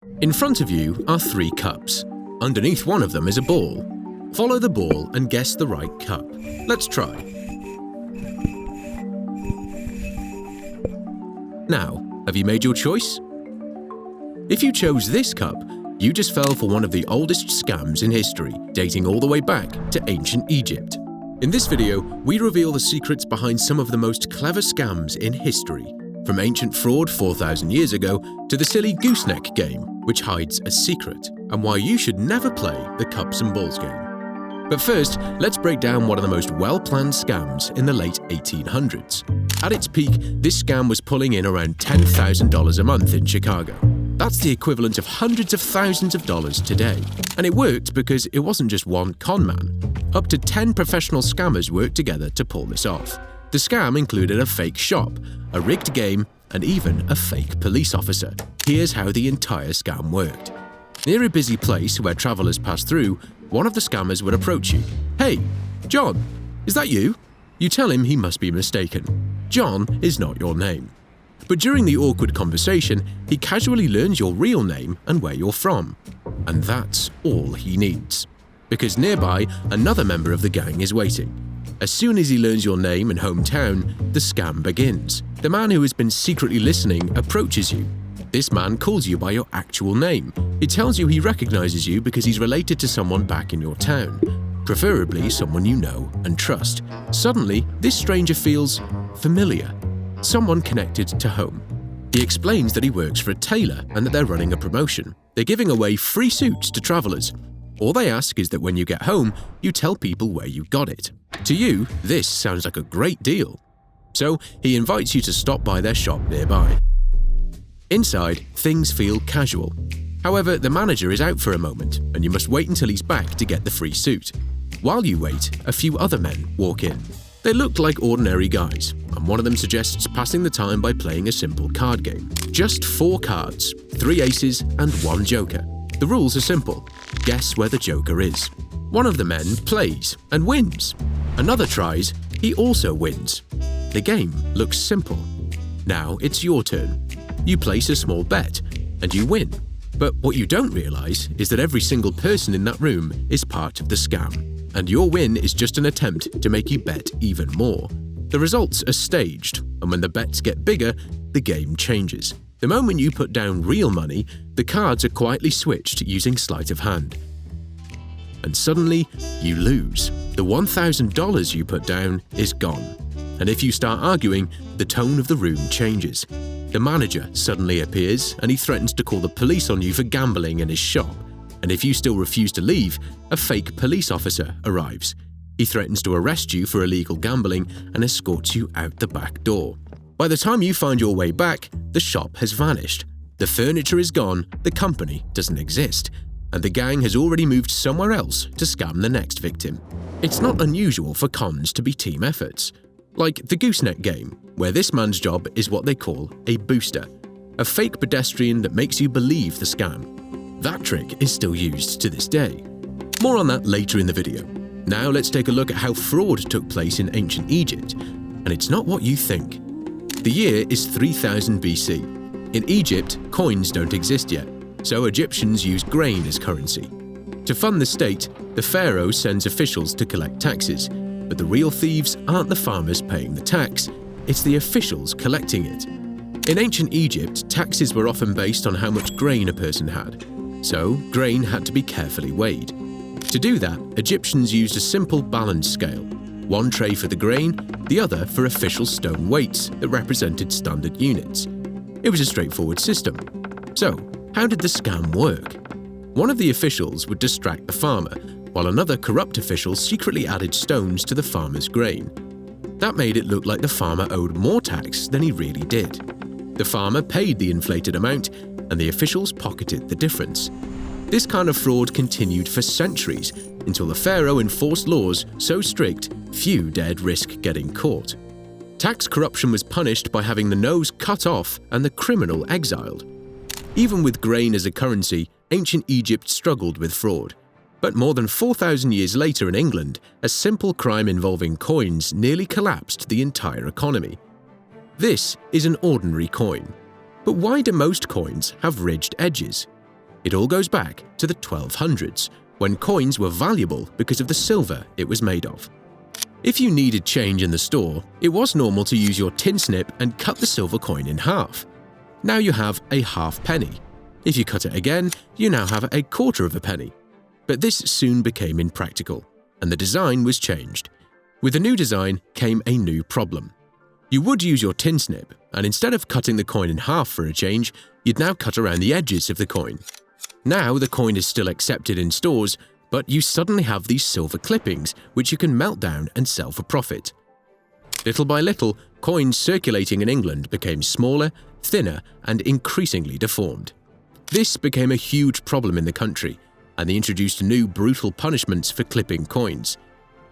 In front of you are 3 cups. Underneath one of them is a ball. Follow the ball and guess the right cup. Let's try. Now, have you made your choice? If you chose this cup, you just fell for one of the oldest scams in history, dating all the way back to ancient Egypt. In this video, we reveal the secrets behind some of the most clever scams in history, from ancient fraud 4,000 years ago to the silly gooseneck game, which hides a secret, and why you should never play the cups and balls game. But first, let's break down one of the most well-planned scams in the late 1800s. At its peak, this scam was pulling in around $10,000 a month in Chicago. That's the equivalent of hundreds of thousands of dollars today. And it worked because it wasn't just one con man. Up to 10 professional scammers worked together to pull this off. The scam included a fake shop, a rigged game, and even a fake police officer. Here's how the entire scam worked. Near a busy place where travelers pass through, one of the scammers would approach you. "Hey, John, is that you?" You tell him he must be mistaken. John is not your name. But during the awkward conversation, he casually learns your real name and where you're from. And that's all he needs. Because nearby, another member of the gang is waiting. As soon as he learns your name and hometown, the scam begins. The man who has been secretly listening approaches you. This man calls you by your actual name. He tells you he recognizes you because he's related to someone back in your town, preferably someone you know and trust. Suddenly, this stranger feels familiar, someone connected to home. He explains that he works for a tailor and that they're running a promotion. They're giving away free suits to travelers. All they ask is that when you get home, you tell people where you got it. To you, this sounds like a great deal. So he invites you to stop by their shop nearby. Inside, things feel casual. However, the manager is out for a moment, and you must wait until he's back to get the free suit. While you wait, a few other men walk in. They look like ordinary guys, and one of them suggests passing the time by playing a simple card game. Just 4 cards, 3 aces and 1 joker. The rules are simple. Guess where the joker is. One of the men plays and wins. Another tries, he also wins. The game looks simple. Now it's your turn. You place a small bet, and you win. But what you don't realize is that every single person in that room is part of the scam, and your win is just an attempt to make you bet even more. The results are staged, and when the bets get bigger, the game changes. The moment you put down real money, the cards are quietly switched using sleight of hand. And suddenly, you lose. The $1,000 you put down is gone. And if you start arguing, the tone of the room changes. The manager suddenly appears and he threatens to call the police on you for gambling in his shop. And if you still refuse to leave, a fake police officer arrives. He threatens to arrest you for illegal gambling and escorts you out the back door. By the time you find your way back, the shop has vanished. The furniture is gone, the company doesn't exist, and the gang has already moved somewhere else to scam the next victim. It's not unusual for cons to be team efforts, like the gooseneck game, where this man's job is what they call a booster, a fake pedestrian that makes you believe the scam. That trick is still used to this day. More on that later in the video. Now let's take a look at how fraud took place in ancient Egypt, and it's not what you think. The year is 3000 BC. In Egypt, coins don't exist yet, so Egyptians use grain as currency. To fund the state, the pharaoh sends officials to collect taxes, but the real thieves aren't the farmers paying the tax, it's the officials collecting it. In ancient Egypt, taxes were often based on how much grain a person had, so grain had to be carefully weighed. To do that, Egyptians used a simple balance scale, one tray for the grain, the other for official stone weights that represented standard units. It was a straightforward system. So, how did the scam work? One of the officials would distract the farmer, while another corrupt official secretly added stones to the farmer's grain. That made it look like the farmer owed more tax than he really did. The farmer paid the inflated amount, and the officials pocketed the difference. This kind of fraud continued for centuries, until the pharaoh enforced laws so strict few dared risk getting caught. Tax corruption was punished by having the nose cut off and the criminal exiled. Even with grain as a currency, ancient Egypt struggled with fraud. But more than 4,000 years later in England, a simple crime involving coins nearly collapsed the entire economy. This is an ordinary coin. But why do most coins have ridged edges? It all goes back to the 1200s, when coins were valuable because of the silver it was made of. If you needed change in the store, it was normal to use your tin snip and cut the silver coin in half. Now you have a half penny. If you cut it again, you now have a quarter of a penny. But this soon became impractical, and the design was changed. With the new design came a new problem. You would use your tin snip, and instead of cutting the coin in half for a change, you'd now cut around the edges of the coin. Now the coin is still accepted in stores, but you suddenly have these silver clippings which you can melt down and sell for profit. Little by little, coins circulating in England became smaller, thinner, and increasingly deformed. This became a huge problem in the country, and they introduced new brutal punishments for clipping coins.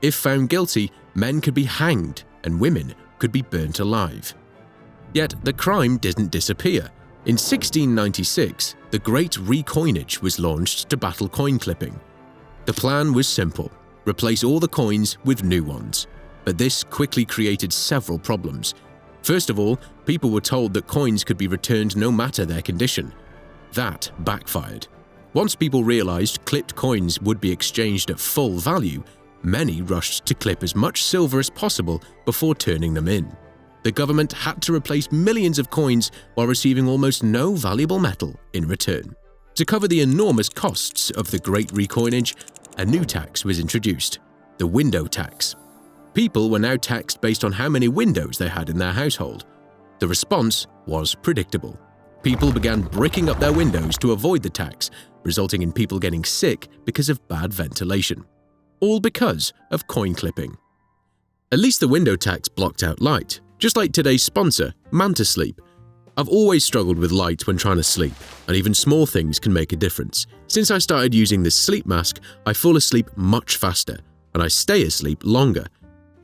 If found guilty, men could be hanged and women could be burnt alive. Yet the crime didn't disappear. In 1696, the Great Recoinage was launched to battle coin clipping. The plan was simple: replace all the coins with new ones. But this quickly created several problems. First of all, people were told that coins could be returned no matter their condition. That backfired. Once people realized clipped coins would be exchanged at full value, many rushed to clip as much silver as possible before turning them in. The government had to replace millions of coins while receiving almost no valuable metal in return. To cover the enormous costs of the Great Recoinage, a new tax was introduced: the window tax. People were now taxed based on how many windows they had in their household. The response was predictable. People began bricking up their windows to avoid the tax, resulting in people getting sick because of bad ventilation. All because of coin clipping. At least the window tax blocked out light, just like today's sponsor, Manta Sleep. I've always struggled with light when trying to sleep, and even small things can make a difference. Since I started using this sleep mask, I fall asleep much faster, and I stay asleep longer.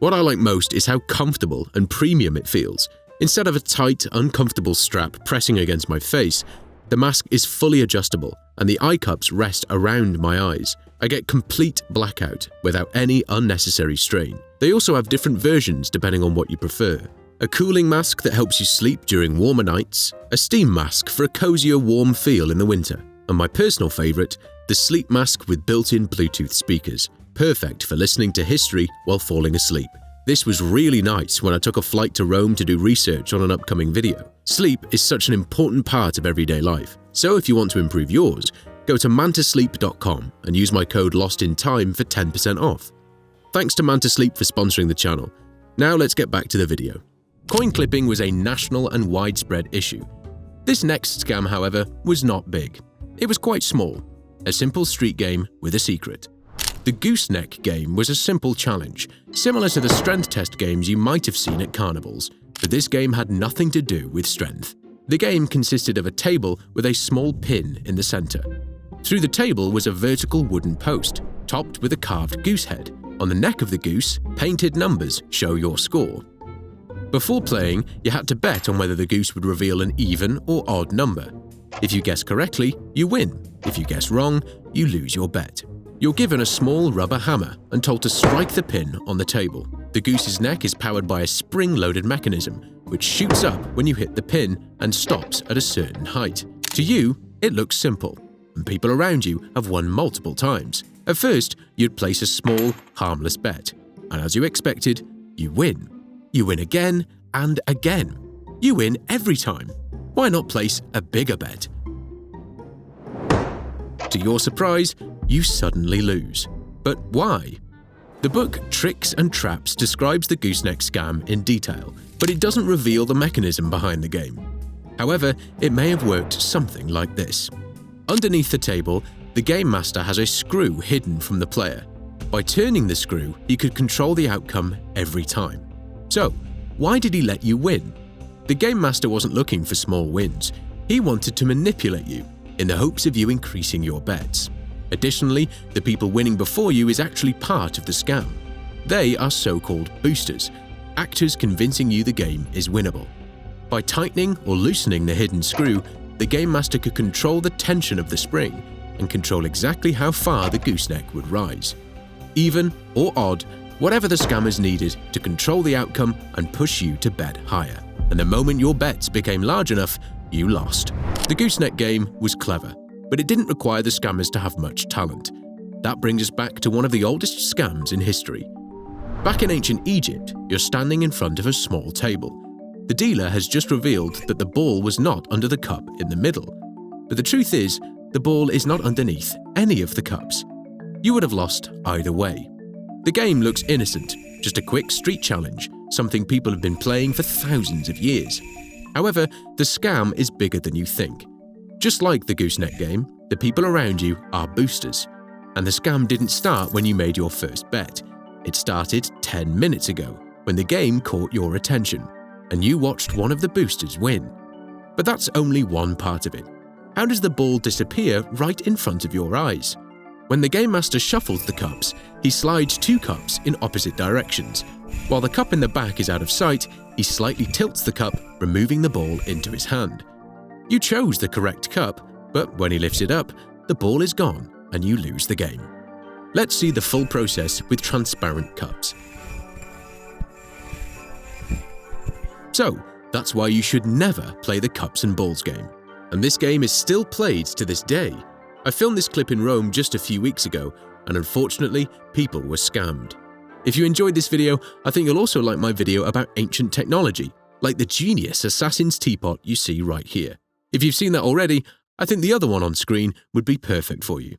What I like most is how comfortable and premium it feels. Instead of a tight, uncomfortable strap pressing against my face, the mask is fully adjustable, and the eye cups rest around my eyes. I get complete blackout without any unnecessary strain. They also have different versions depending on what you prefer. A cooling mask that helps you sleep during warmer nights, a steam mask for a cozier, warm feel in the winter, and my personal favorite, the sleep mask with built-in Bluetooth speakers, perfect for listening to history while falling asleep. This was really nice when I took a flight to Rome to do research on an upcoming video. Sleep is such an important part of everyday life, so if you want to improve yours, go to mantasleep.com and use my code LOSTINTIME for 10% off. Thanks to Manta Sleep for sponsoring the channel. Now let's get back to the video. Coin clipping was a national and widespread issue. This next scam, however, was not big. It was quite small, a simple street game with a secret. The gooseneck game was a simple challenge, similar to the strength test games you might have seen at carnivals, but this game had nothing to do with strength. The game consisted of a table with a small pin in the center. Through the table was a vertical wooden post, topped with a carved goose head. On the neck of the goose, painted numbers show your score. Before playing, you had to bet on whether the goose would reveal an even or odd number. If you guess correctly, you win. If you guess wrong, you lose your bet. You're given a small rubber hammer and told to strike the pin on the table. The goose's neck is powered by a spring-loaded mechanism, which shoots up when you hit the pin and stops at a certain height. To you, it looks simple, and people around you have won multiple times. At first, you'd place a small, harmless bet, and as you expected, you win. You win again and again. You win every time. Why not place a bigger bet? To your surprise, you suddenly lose. But why? The book Tricks and Traps describes the gooseneck scam in detail, but it doesn't reveal the mechanism behind the game. However, it may have worked something like this. Underneath the table, the game master has a screw hidden from the player. By turning the screw, he could control the outcome every time. So, why did he let you win? The game master wasn't looking for small wins. He wanted to manipulate you, in the hopes of you increasing your bets. Additionally, the people winning before you is actually part of the scam. They are so-called boosters, actors convincing you the game is winnable. By tightening or loosening the hidden screw, the game master could control the tension of the spring and control exactly how far the gooseneck would rise. Even or odd, whatever the scammers needed to control the outcome and push you to bet higher. And the moment your bets became large enough, you lost. The gooseneck game was clever. but it didn't require the scammers to have much talent. That brings us back to one of the oldest scams in history. Back in ancient Egypt, you're standing in front of a small table. The dealer has just revealed that the ball was not under the cup in the middle. But the truth is, the ball is not underneath any of the cups. You would have lost either way. The game looks innocent, just a quick street challenge, something people have been playing for thousands of years. However, the scam is bigger than you think. Just like the Gooseneck game, the people around you are boosters. And the scam didn't start when you made your first bet. It started 10 minutes ago, when the game caught your attention, and you watched one of the boosters win. But that's only one part of it. How does the ball disappear right in front of your eyes? When the game master shuffles the cups, he slides 2 cups in opposite directions. While the cup in the back is out of sight, he slightly tilts the cup, removing the ball into his hand. You chose the correct cup, but when he lifts it up, the ball is gone and you lose the game. Let's see the full process with transparent cups. So, that's why you should never play the cups and balls game. And this game is still played to this day. I filmed this clip in Rome just a few weeks ago, and unfortunately, people were scammed. If you enjoyed this video, I think you'll also like my video about ancient technology, like the genius Assassin's Teapot you see right here. If you've seen that already, I think the other one on screen would be perfect for you.